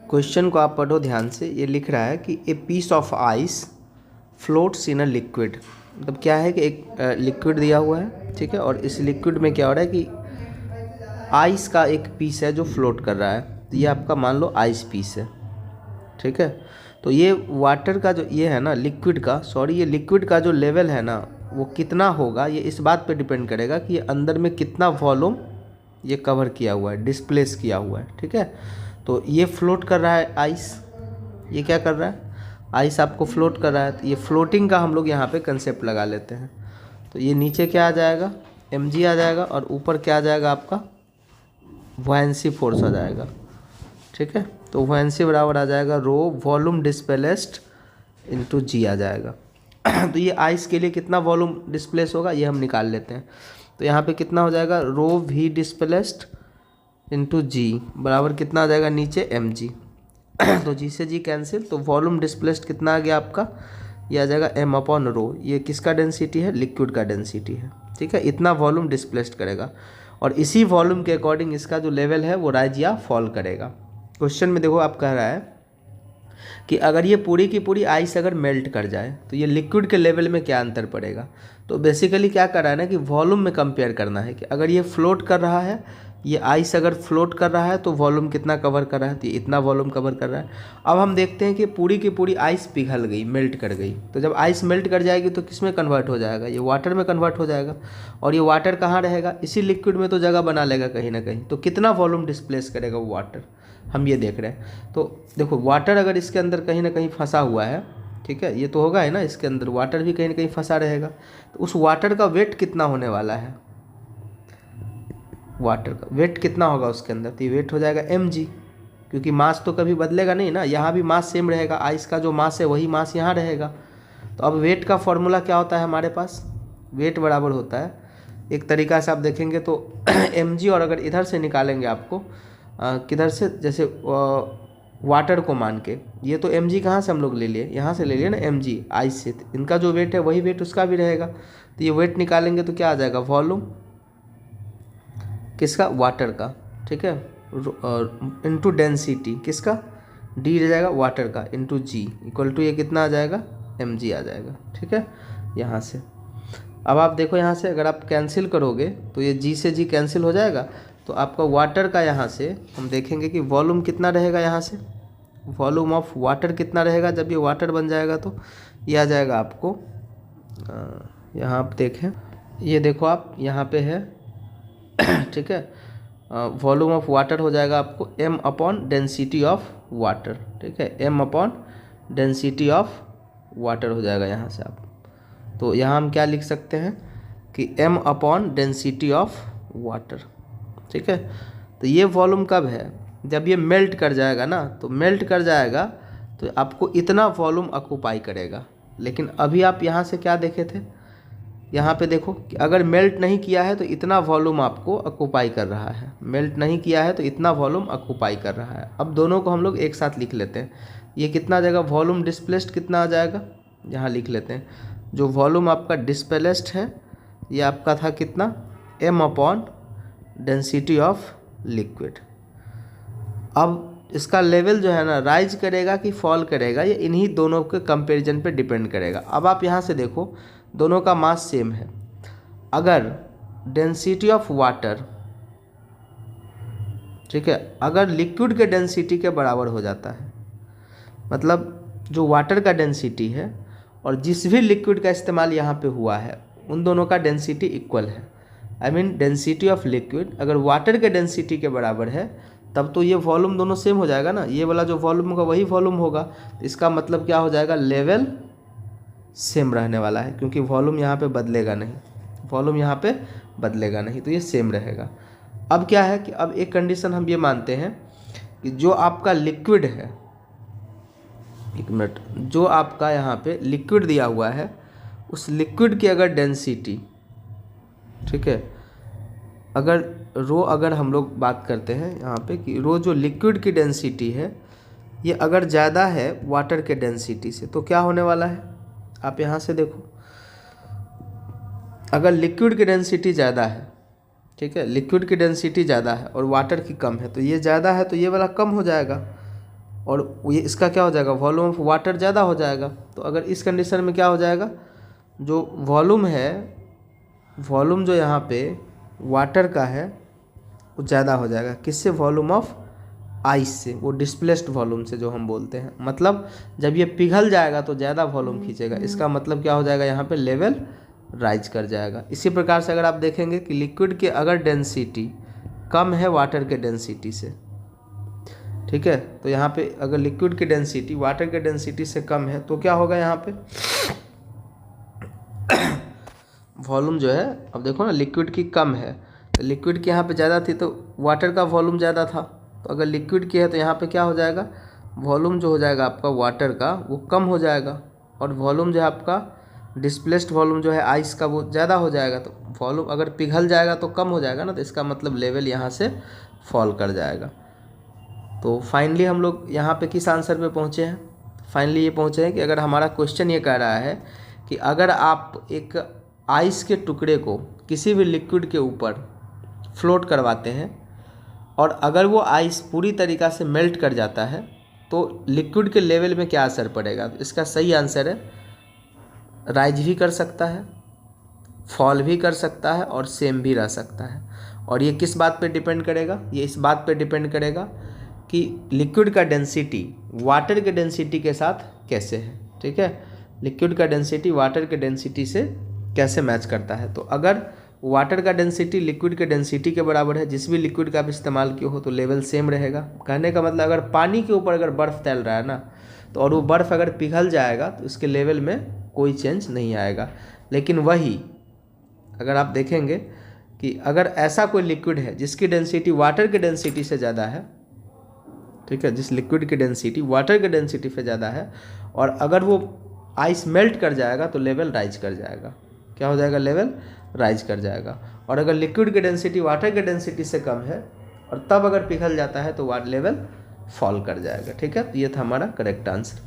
Question को आप पढ़ो ध्यान से। ये लिख रहा है कि a piece of ice floats in a liquid. मतलब क्या है कि एक लिक्विड दिया हुआ है, ठीक है, और इस लिक्विड में क्या हो रहा है कि आइस का एक पीस है जो फ्लोट कर रहा है। तो ये आपका मान लो आइस पीस है, ठीक है। तो ये वाटर का जो ये है ना लिक्विड का, सॉरी ये लिक्विड का जो लेवल है ना वो कितना होगा, ये इस बात पे डिपेंड करेगा कि ये अंदर में कितना वॉल्यूम ये कवर किया हुआ है, डिस्प्लेस किया हुआ है, ठीक है। तो ये फ्लोट कर रहा है आइस, ये क्या कर रहा है, आइस आपको फ्लोट कर रहा है। तो ये फ्लोटिंग का हम लोग यहाँ पे कंसेप्ट लगा लेते हैं। तो ये नीचे क्या आ जाएगा, mg आ जाएगा, और ऊपर क्या आ जाएगा आपका बुयांसी फोर्स आ जाएगा, ठीक है। तो बुयांसी बराबर आ जाएगा रो वॉल्यूम डिस्प्लेस्ड इनटू जी आ जाएगा। तो ये आइस के लिए कितना वॉल्यूम डिस्प्लेस होगा ये हम निकाल लेते हैं। तो यहाँ पे कितना हो जाएगा, रो वी डिस्प्लेस्ड इंटू जी बराबर कितना आ जाएगा नीचे एम जी। तो जी से जी कैंसिल, तो वॉल्यूम डिस्प्लेस्ड कितना आ गया आपका, ये आ जाएगा एम अपॉन रो। ये किसका डेंसिटी है, लिक्विड का डेंसिटी है, ठीक है। इतना वॉल्यूम डिस्प्लेस्ड करेगा और इसी वॉल्यूम के अकॉर्डिंग इसका जो लेवल है वो राइज या फॉल करेगा। क्वेश्चन में देखो आप कह रहा है कि अगर ये पूरी की पूरी आइस अगर मेल्ट कर जाए तो ये लिक्विड के लेवल में क्या अंतर पड़ेगा। तो बेसिकली क्या कर रहा है ना कि वॉल्यूम में कंपेयर करना है कि अगर ये फ्लोट कर रहा है, ये आइस अगर फ्लोट कर रहा है तो वॉल्यूम कितना कवर कर रहा है, तो ये इतना वॉल्यूम कवर कर रहा है। अब हम देखते हैं कि पूरी की पूरी आइस पिघल गई, मेल्ट कर गई। तो जब आइस मेल्ट कर जाएगी तो किस में कन्वर्ट हो जाएगा, ये वाटर में कन्वर्ट हो जाएगा। और ये वाटर कहाँ रहेगा, इसी लिक्विड में तो जगह बना लेगा कहीं ना कहीं। तो कितना वॉल्यूम डिस्प्लेस करेगा वो वाटर, हम ये देख रहे हैं। तो देखो वाटर अगर इसके अंदर कहीं ना कहीं फंसा हुआ है, ठीक है, ये तो होगा है ना, इसके अंदर वाटर भी कहीं ना कहीं फंसा रहेगा। तो उस वाटर का वेट कितना होने वाला है, वाटर का वेट कितना होगा उसके अंदर, तो ये वेट हो जाएगा mg, क्योंकि मास तो कभी बदलेगा नहीं ना, यहाँ भी मास सेम रहेगा, आइस का जो मास है वही मास यहाँ रहेगा। तो अब वेट का फॉर्मूला क्या होता है हमारे पास, वेट बराबर होता है, एक तरीका से आप देखेंगे तो mg, और अगर इधर से निकालेंगे आपको किधर से, जैसे वाटर को मान के, ये तो mg कहाँ से हम लोग ले लिए, यहाँ से ले लिए ना mg आइस से, इनका जो वेट है वही वेट उसका भी रहेगा। तो ये वेट निकालेंगे तो क्या आ जाएगा, वॉल्यूम किसका, वाटर का, ठीक है, इनटू डेंसिटी किसका, डी रह जाएगा वाटर का, इनटू जी इक्वल टू ये कितना आ जाएगा, mg आ जाएगा, ठीक है। यहाँ से अब आप देखो, यहाँ से अगर आप कैंसिल करोगे तो ये जी से जी कैंसिल हो जाएगा। तो आपका वाटर का यहाँ से हम देखेंगे कि वॉल्यूम कितना रहेगा, यहाँ से वॉल्यूम ऑफ वाटर कितना रहेगा जब ये वाटर बन जाएगा। तो ये आ जाएगा आपको यहाँ आप देखें, ये देखो आप यहाँ पे है, ठीक है, वॉल्यूम ऑफ वाटर हो जाएगा आपको m upon density of water, ठीक है, m upon density of water हो जाएगा यहाँ से आप। तो यहाँ हम क्या लिख सकते हैं कि m upon density of water, ठीक है। तो ये वॉल्यूम कब है, जब ये मेल्ट कर जाएगा ना, तो मेल्ट कर जाएगा तो आपको इतना वॉल्यूम ऑक्यूपाई करेगा। लेकिन अभी आप यहाँ से क्या देखे थे, यहाँ पे देखो कि अगर मेल्ट नहीं किया है तो इतना वॉल्यूम आपको ऑक्यूपाई कर रहा है, मेल्ट नहीं किया है तो इतना वॉल्यूम ऑक्यूपाई कर रहा है। अब दोनों को हम लोग एक साथ लिख लेते हैं। ये कितना आ जाएगा, वॉल्यूम डिस्प्लेस्ड कितना आ जाएगा, यहाँ लिख लेते हैं। जो वॉल्यूम आपका डिस्प्लेस्ड है ये आपका था कितना, m upon density of liquid. अब इसका लेवल जो है ना राइज करेगा कि फॉल करेगा, ये इन्हीं दोनों के कंपैरिजन पे डिपेंड करेगा। अब आप यहाँ से देखो दोनों का मास सेम है, अगर डेंसिटी ऑफ वाटर, ठीक है, अगर लिक्विड के डेंसिटी के बराबर हो जाता है, मतलब जो वाटर का डेंसिटी है और जिस भी लिक्विड का इस्तेमाल यहाँ पे हुआ है उन दोनों का डेंसिटी इक्वल है, I mean density of liquid अगर वाटर के डेंसिटी के बराबर है तब तो ये वॉल्यूम दोनों सेम हो जाएगा ना, ये वाला जो वॉल्यूम होगा वही वॉल्यूम होगा। तो इसका मतलब क्या हो जाएगा, लेवल सेम रहने वाला है, क्योंकि वॉल्यूम यहाँ पे बदलेगा नहीं, वॉल्यूम यहाँ पे बदलेगा नहीं, तो ये सेम रहेगा। अब क्या है कि अब एक कंडीशन हम ये मानते हैं कि जो आपका लिक्विड है, एक मिनट, जो आपका यहाँ पे लिक्विड दिया हुआ है उस लिक्विड की अगर डेंसिटी, ठीक है, अगर रो, अगर हम लोग बात करते हैं यहाँ पे कि रो जो लिक्विड की डेंसिटी है ये अगर ज़्यादा है वाटर के डेंसिटी से, तो क्या होने वाला है, आप यहाँ से देखो, अगर लिक्विड की डेंसिटी ज़्यादा है, ठीक है, लिक्विड की डेंसिटी ज़्यादा है और वाटर की कम है, तो ये ज़्यादा है तो ये वाला कम हो जाएगा, और ये इसका क्या हो जाएगा, वॉल्यूम ऑफ वाटर ज़्यादा हो जाएगा। तो अगर इस कंडीशन में क्या हो जाएगा, जो वॉल्यूम है, वॉल्यूम जो यहाँ पे वाटर का है वो ज़्यादा हो जाएगा। किससे, वॉल्यूम ऑफ आइस से, वो डिस्प्लेस्ड वॉल्यूम से जो हम बोलते हैं। मतलब जब ये पिघल जाएगा तो ज़्यादा वॉल्यूम खींचेगा, इसका मतलब क्या हो जाएगा, यहाँ पे लेवल राइज कर जाएगा। इसी प्रकार से अगर आप देखेंगे कि लिक्विड की अगर डेंसिटी कम है वाटर के डेंसिटी से, ठीक है, तो यहाँ पे अगर लिक्विड की डेंसिटी वाटर के डेंसिटी से कम है तो क्या होगा, यहाँ पे वॉल्यूम जो है, अब देखो ना लिक्विड की कम है, तो लिक्विड की यहाँ पे ज़्यादा थी तो वाटर का वॉल्यूम ज़्यादा था। तो अगर लिक्विड की है तो यहाँ पे क्या हो जाएगा, वॉल्यूम जो हो जाएगा आपका वाटर का वो कम हो जाएगा, और वॉल्यूम जो है आपका डिस्प्लेस्ड वॉल्यूम जो है आइस का वो ज़्यादा हो जाएगा। तो वॉल्यूम अगर पिघल जाएगा तो कम हो जाएगा ना, तो इसका मतलब लेवल यहाँ से फॉल कर जाएगा। तो फाइनली हम लोग यहाँ पे किस आंसर पे पहुँचे हैं, फाइनली ये पहुँचे हैं कि अगर हमारा क्वेश्चन ये कह रहा है कि अगर आप एक आइस के टुकड़े को किसी भी लिक्विड के ऊपर फ्लोट करवाते हैं और अगर वो आइस पूरी तरीक़ा से मेल्ट कर जाता है तो लिक्विड के लेवल में क्या असर पड़ेगा। तो इसका सही आंसर है राइज भी कर सकता है, फॉल भी कर सकता है और सेम भी रह सकता है। और ये किस बात पे डिपेंड करेगा, ये इस बात पे डिपेंड करेगा कि लिक्विड का डेंसिटी वाटर के डेंसिटी के साथ कैसे है। ठीक है, लिक्विड का डेंसिटी वाटर के डेंसिटी से कैसे मैच करता है। तो अगर वाटर का डेंसिटी लिक्विड के डेंसिटी के बराबर है, जिस भी लिक्विड का आप इस्तेमाल किए हो, तो लेवल सेम रहेगा। कहने का मतलब अगर पानी के ऊपर अगर बर्फ़ तैर रहा है ना, तो और वो बर्फ़ अगर पिघल जाएगा तो इसके लेवल में कोई चेंज नहीं आएगा। लेकिन वही अगर आप देखेंगे कि अगर ऐसा कोई लिक्विड है जिसकी डेंसिटी वाटर की डेंसिटी से ज़्यादा है, ठीक है, जिस लिक्विड की डेंसिटी वाटर की डेंसिटी से ज़्यादा है, और अगर वो आइस मेल्ट कर जाएगा तो लेवल राइज कर जाएगा। क्या हो जाएगा, लेवल राइज कर जाएगा। और अगर लिक्विड की डेंसिटी वाटर की डेंसिटी से कम है और तब अगर पिघल जाता है तो लेवल फॉल कर जाएगा। ठीक है, तो ये था हमारा करेक्ट आंसर।